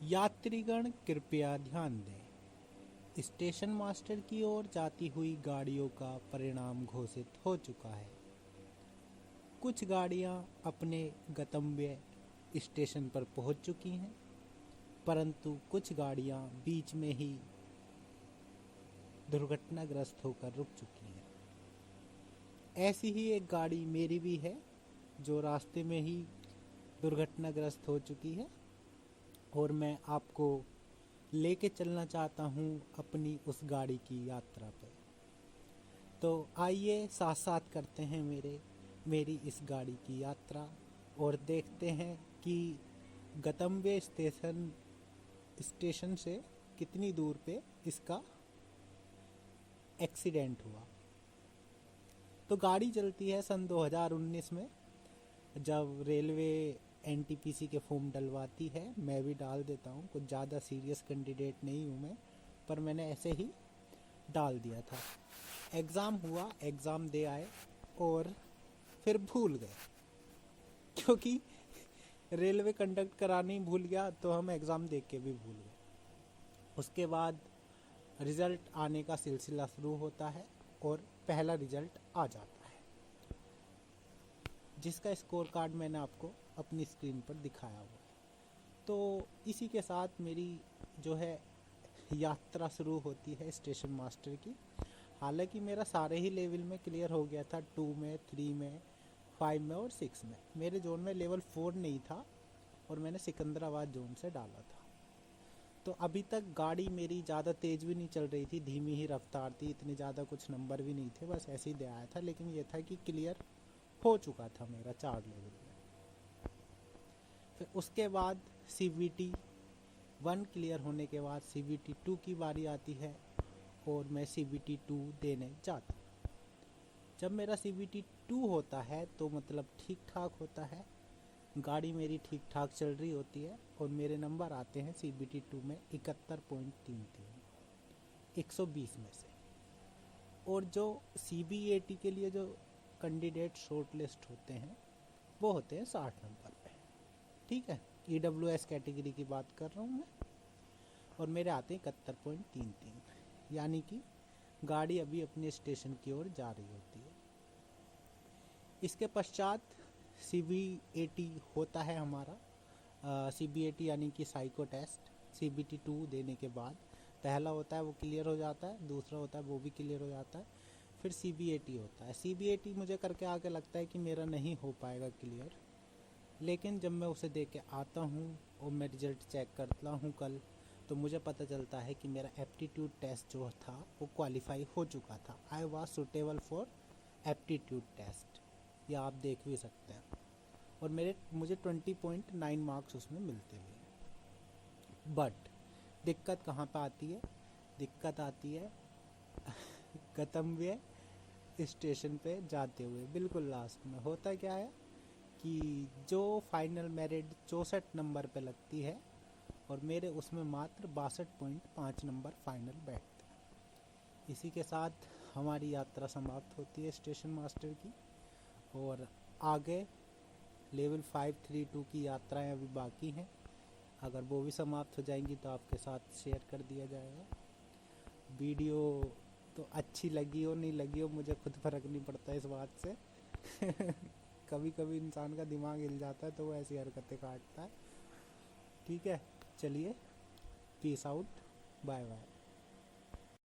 यात्रीगण कृपया ध्यान दें, स्टेशन मास्टर की ओर जाती हुई गाड़ियों का परिणाम घोषित हो चुका है। कुछ गाड़ियां अपने गंतव्य स्टेशन पर पहुंच चुकी हैं, परंतु कुछ गाड़ियां बीच में ही दुर्घटनाग्रस्त होकर रुक चुकी हैं। ऐसी ही एक गाड़ी मेरी भी है जो रास्ते में ही दुर्घटनाग्रस्त हो चुकी है और मैं आपको लेके चलना चाहता हूँ अपनी उस गाड़ी की यात्रा पे। तो आइए साथ साथ करते हैं मेरी इस गाड़ी की यात्रा और देखते हैं कि गंतव्य स्टेशन से कितनी दूर पे इसका एक्सीडेंट हुआ। तो गाड़ी चलती है सन 2019 में, जब रेलवे एनटीपीसी के फॉर्म डलवाती है। मैं भी डाल देता हूँ, कुछ ज़्यादा सीरियस कैंडिडेट नहीं हूँ मैं, पर मैंने ऐसे ही डाल दिया था। एग्ज़ाम हुआ, एग्ज़ाम दे आए और फिर भूल गए, क्योंकि रेलवे कंडक्ट कराने ही भूल गया तो हम एग्ज़ाम दे के भी भूल गए। उसके बाद रिज़ल्ट आने का सिलसिला शुरू होता है और पहला रिज़ल्ट आ जाता है, जिसका स्कोर कार्ड मैंने आपको अपनी स्क्रीन पर दिखाया हुआ है। तो इसी के साथ मेरी जो है यात्रा शुरू होती है स्टेशन मास्टर की। हालांकि मेरा सारे ही लेवल में क्लियर हो गया था, 2 में, 3 में, 5 में और 6 में। मेरे जोन में लेवल 4 नहीं था और मैंने सिकंदराबाद जोन से डाला था। तो अभी तक गाड़ी मेरी ज़्यादा तेज़ भी नहीं चल रही थी, धीमी ही रफ्तार थी, इतने ज़्यादा कुछ नंबर भी नहीं थे, बस ऐसे ही दे आया था। लेकिन ये था कि क्लियर हो चुका था मेरा 4 लेवल में। फिर उसके बाद CVT 1 क्लियर होने के बाद CVT 2 की बारी आती है और मैं CVT 2 देने जाता हूँ। जब मेरा CVT 2 होता है तो मतलब ठीक ठाक होता है, गाड़ी मेरी ठीक ठाक चल रही होती है और मेरे नंबर आते हैं CVT 2 में 71.33 120 में से। और जो CBAT के लिए जो कैंडिडेट शॉर्ट लिस्ट होते हैं वो होते हैं 60 नंबर पे, ठीक है। EWS कैटेगरी की बात कर रहा हूँ मैं, और मेरे आते हैं 71.33, यानी कि गाड़ी अभी अपने स्टेशन की ओर जा रही होती है। इसके पश्चात CBAT होता है हमारा। CBAT यानी कि साइको टेस्ट। CBT 2 देने के बाद पहला होता है वो क्लियर हो जाता है, दूसरा होता है वो भी क्लियर हो जाता है, फिर CBAT होता है। CBAT मुझे करके आगे लगता है कि मेरा नहीं हो पाएगा क्लियर, लेकिन जब मैं उसे दे के आता हूँ और मैं रिज़ल्ट चेक करता हूँ कल, तो मुझे पता चलता है कि मेरा एप्टीट्यूड टेस्ट जो था वो क्वालिफाई हो चुका था। I was suitable for aptitude test, या आप देख भी सकते हैं। और मुझे 20.9 मार्क्स उसमें मिलते हुए। बट दिक्कत कहाँ पे आती है? दिक्कत आती है गंतव्य स्टेशन पे जाते हुए। बिल्कुल लास्ट में होता क्या है कि जो फाइनल मेरिट 64 नंबर पे लगती है और मेरे उसमें मात्र 62.5 नंबर फाइनल बैठते हैं। इसी के साथ हमारी यात्रा समाप्त होती है स्टेशन मास्टर की, और आगे लेवल 532 की यात्राएं अभी बाकी हैं। अगर वो भी समाप्त हो जाएंगी तो आपके साथ शेयर कर दिया जाएगा। वीडियो तो अच्छी लगी हो नहीं लगी हो मुझे खुद फर्क नहीं पड़ता इस बात से कभी कभी इंसान का दिमाग हिल जाता है तो वो ऐसी हरकतें काटता है। ठीक है, चलिए, पीस आउट, बाय बाय।